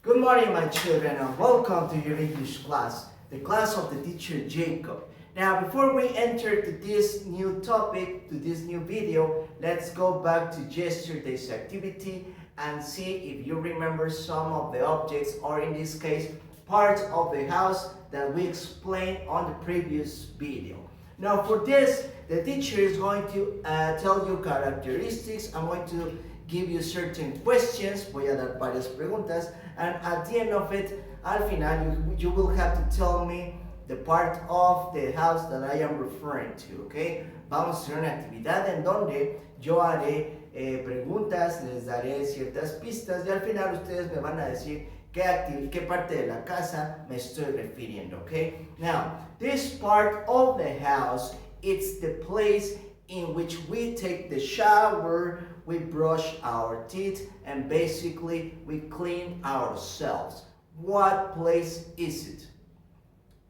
Good morning, my children, and welcome to your English class, the class of the teacher Jacob. Now, before we enter to this new topic, to this new video, let's go back to yesterday's activity and see if you remember some of the objects, or in this case, parts of the house that we explained on the previous video. Now, for this, the teacher is going to tell you characteristics. I'm going to give you certain questions. Voy a dar varias preguntas. And at the end of it, al final, you will have to tell me the part of the house that I am referring to, okay? Vamos a hacer una actividad en donde yo haré preguntas, les daré ciertas pistas y al final ustedes me van a decir qué parte de la casa me estoy refiriendo, okay? Now, this part of the house, it's the place in which we take the shower, we brush our teeth, and basically we clean ourselves. What place is it?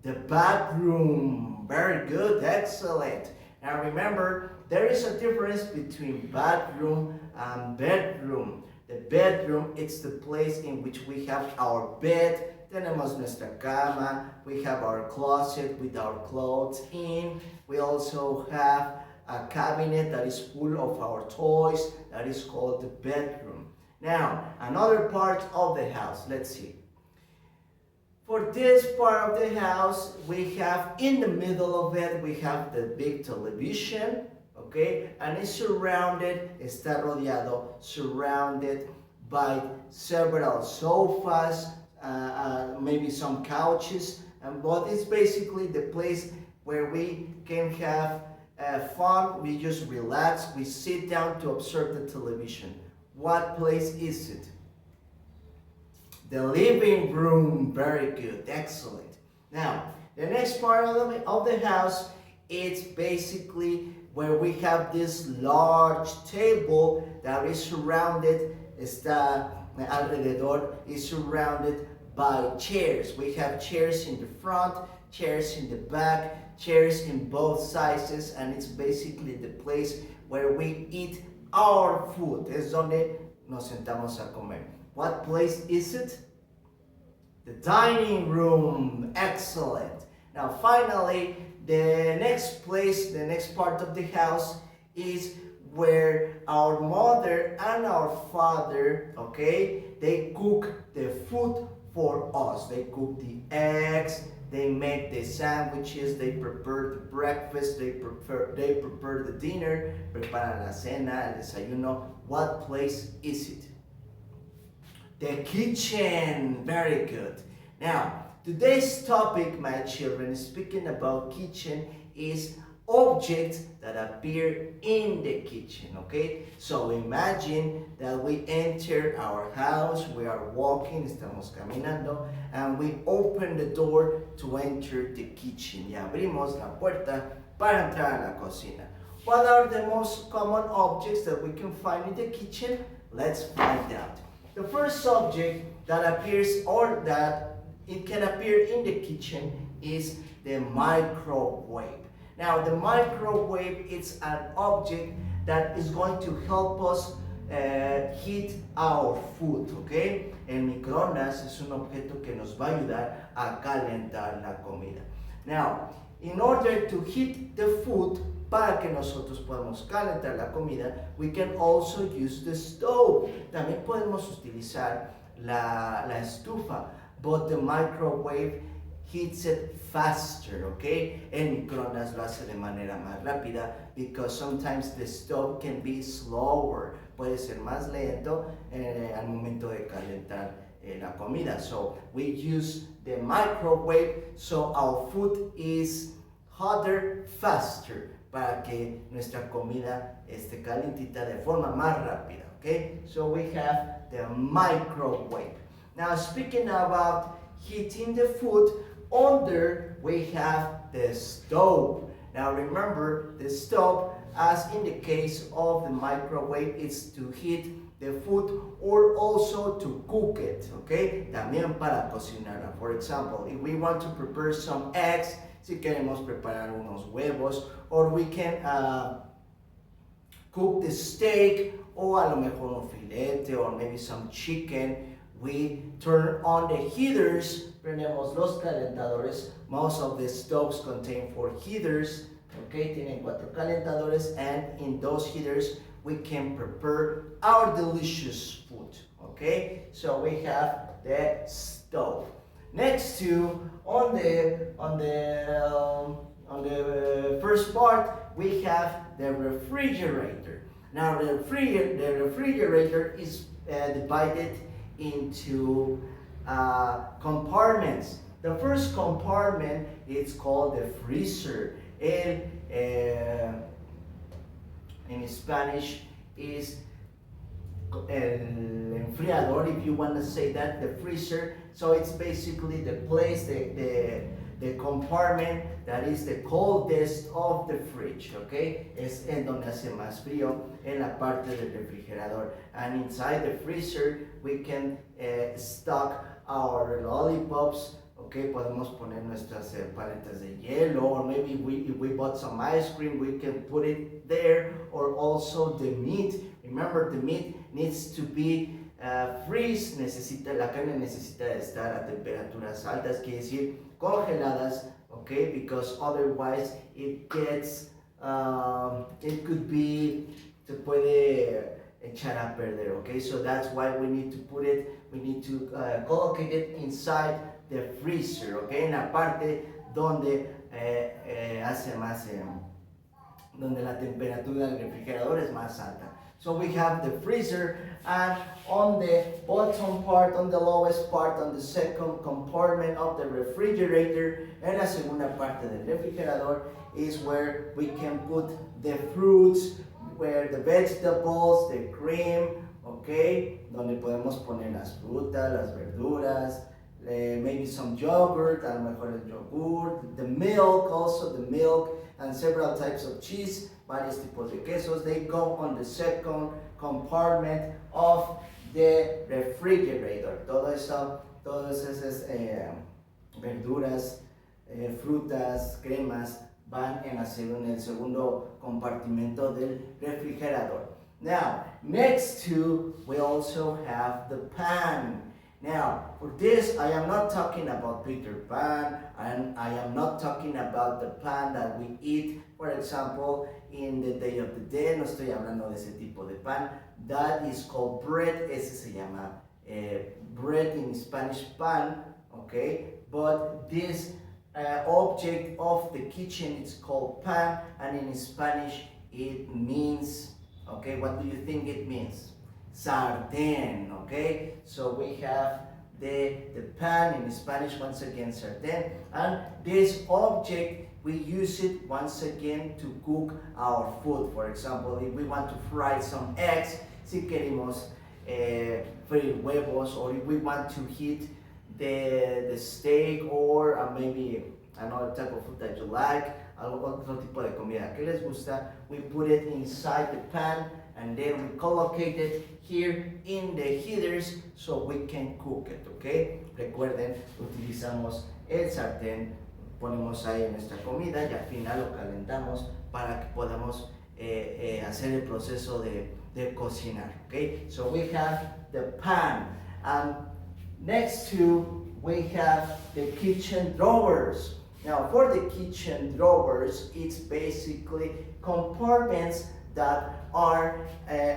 The bathroom. Very good, excellent. Now remember, there is a difference between bathroom and bedroom. The bedroom, it's the place in which we have our bed, tenemos nuestra cama, we have our closet with our clothes in, we also have a cabinet that is full of our toys, that is called the bedroom. Now, another part of the house, let's see. For this part of the house, we have in the middle of it, we have the big television, okay? And it's surrounded, está rodeado, surrounded by several sofas, maybe some couches, but it's basically the place where we can have fun, we just relax, we sit down to observe the television. What place is it? The living room. Very good, excellent. Now, the next part of the house, it's basically where we have this large table that is surrounded, está alrededor, is surrounded by chairs. We have chairs in the front, chairs in the back, chairs in both sizes, and it's basically the place where we eat our food. Es donde nos sentamos a comer. What place is it? The dining room. Excellent. Now finally, the next place, the next part of the house is where our mother and our father, okay, they cook the food for us. They cook the eggs, they make the sandwiches, they prepare the breakfast, they prepare the dinner, preparan la cena, el desayuno. What place is it? The kitchen. Very good. Now, today's topic, my children, speaking about kitchen, is objects that appear in the kitchen, okay? So imagine that we enter our house, we are walking, estamos caminando, and we open the door to enter the kitchen. Y abrimos la puerta para entrar a la cocina. What are the most common objects that we can find in the kitchen? Let's find out. The first object that appears, or that it can appear in the kitchen, is the microwave. Now, the microwave is an object that is going to help us heat our food, okay? El microondas es un objeto que nos va a ayudar a calentar la comida. Now, in order to heat the food, para que nosotros podamos calentar la comida, we can also use the stove. También podemos utilizar la estufa, but the microwave heats it faster, okay? El microondas lo hace de manera más rápida because sometimes the stove can be slower. Puede ser más lento al momento de calentar la comida. So we use the microwave so our food is hotter faster, para que nuestra comida esté calientita de forma más rápida, okay? So we have the microwave. Now, speaking about heating the food, under we have the stove. Now remember, the stove, as in the case of the microwave, is to heat the food or also to cook it, okay? También para cocinarla. For example, if we want to prepare some eggs, si queremos preparar unos huevos, or we can cook the steak, o a lo mejor un filete, or maybe some chicken, we turn on the heaters, prendemos los calentadores. Most of the stoves contain 4 heaters, okay, tienen 4 calentadores, and in those heaters we can prepare our delicious food, okay? So we have the stove. Next to on the first part we have the refrigerator. Now the refrigerator is divided into compartments. The first compartment is called the freezer. In Spanish is el enfriador, if you want to say that, the freezer. So it's basically the place, the compartment that is the coldest of the fridge, okay? Es en donde hace más frío, en la parte del refrigerador. And inside the freezer we can stock our lollipops, okay? Podemos poner nuestras paletas de hielo, or maybe if we bought some ice cream, we can put it there, or also the meat. Remember, the meat needs to be freeze, la carne necesita estar a temperaturas altas, quiere decir congeladas, okay, because otherwise it gets, it could be, se puede echar a perder, okay, so that's why we need to put it, we need to collocate it inside the freezer, okay, en la parte donde hace más, donde la temperatura del refrigerador es más alta. So we have the freezer, and on the bottom part, on the lowest part, on the second compartment of the refrigerator, en la segunda parte del refrigerador, is where we can put the fruits, where the vegetables, the cream, okay, donde podemos poner las frutas, las verduras, maybe some yogurt, a lo mejor el yogurt, the milk, also the milk, and several types of cheese, varios tipos de quesos. They go on the second compartment of the refrigerator. Todas esas verduras, frutas, cremas van en el segundo compartimento del refrigerador. Now, next to, we also have the pan. Now, for this, I am not talking about Peter Pan, and I am not talking about the pan that we eat, for example, in the Day of the Dead. No estoy hablando de ese tipo de pan. That is called bread. Ese se llama bread in Spanish, pan, okay? But this object of the kitchen is called pan, and in Spanish it means, okay, what do you think it means? Sartén, okay? So we have the pan in Spanish, once again, sartén, and this object, we use it once again to cook our food. For example, if we want to fry some eggs, si queremos freír huevos, or if we want to heat the steak, or maybe another type of food that you like, otro tipo de comida que les gusta, we put it inside the pan, and then we collocate it here in the heaters so we can cook it, okay? Recuerden, utilizamos el sartén, ponemos ahí nuestra comida y al final lo calentamos para que podamos hacer el proceso de cocinar, okay? So we have the pan, and next to we have the kitchen drawers. Now, for the kitchen drawers, it's basically compartments that are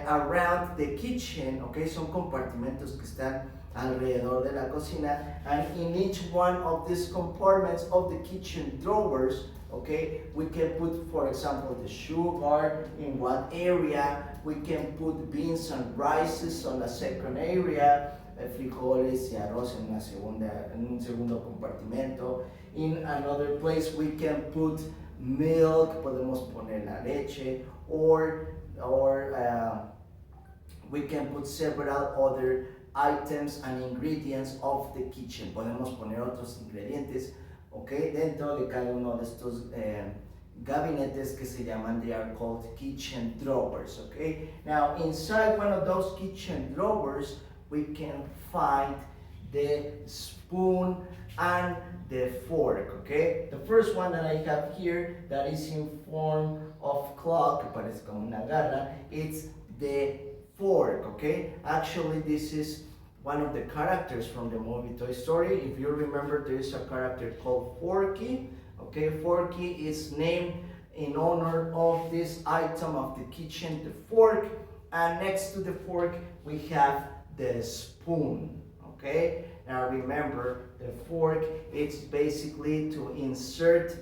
around the kitchen, okay? Son compartimentos que están alrededor de la cocina, and in each one of these compartments of the kitchen drawers, okay, we can put, for example, the sugar in one area, we can put beans and rices on a second area, frijoles y arroz en un segundo compartimento. In another place we can put milk, podemos poner la leche, or we can put several other items and ingredients of the kitchen. Podemos poner otros ingredientes, okay, dentro de cada uno de estos gabinetes que se llaman, they are called kitchen drawers, okay. Now, inside one of those kitchen drawers, we can find the spoon and the fork, okay? The first one that I have here, that is in form of clock, que parece como una garra, it's the fork, okay? Actually, this is one of the characters from the movie Toy Story. If you remember, there is a character called Forky. Okay, Forky is named in honor of this item of the kitchen, the fork. And next to the fork, we have the spoon. Okay, now remember, the fork, it's basically to insert,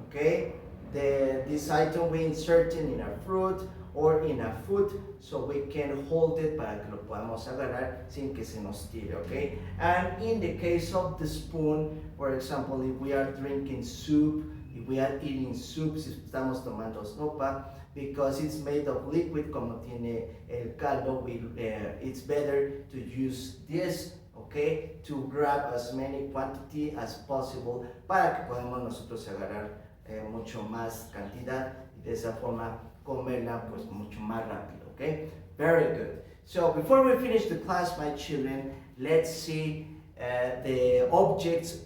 okay, this item we insert in a fruit or in a food, so we can hold it para que lo podamos agarrar sin que se nos tire, okay? And in the case of the spoon, for example, if we are drinking soup, if we are eating soup, si estamos tomando sopa, because it's made of liquid, como tiene el caldo, it's better to use this, okay, to grab as many quantity as possible para que podamos nosotros agarrar mucho más cantidad y de esa forma comerla pues mucho más rápido, okay? Very good. So before we finish the class, my children, let's see the objects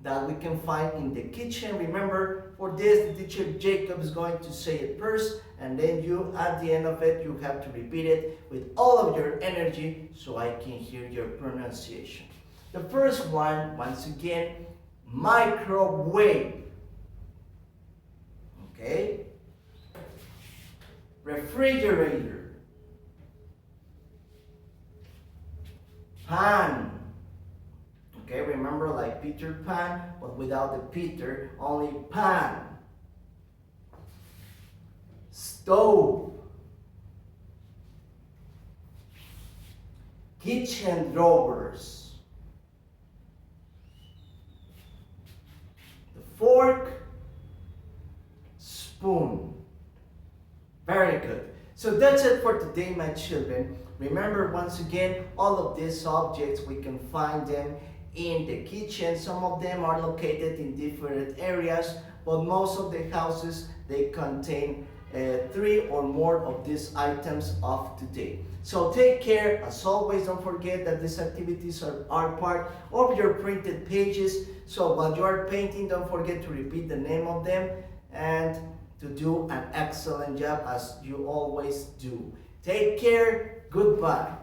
that we can find in the kitchen. Remember, for this, the teacher Jacob is going to say it first, and then you, at the end of it, you have to repeat it with all of your energy so I can hear your pronunciation. The first one, once again, microwave. Okay? Refrigerator. Pan. Okay, remember, like Peter Pan, but without the Peter, only pan. Stove. Kitchen drawers. The fork. Spoon. Very good. So that's it for today, my children. Remember, once again, all of these objects, we can find them in the kitchen. Some of them are located in different areas, but most of the houses, they contain 3 or more of these items of today. So take care. As always, don't forget that these activities are part of your printed pages. So while you are painting, don't forget to repeat the name of them and to do an excellent job as you always do. Take care. Goodbye.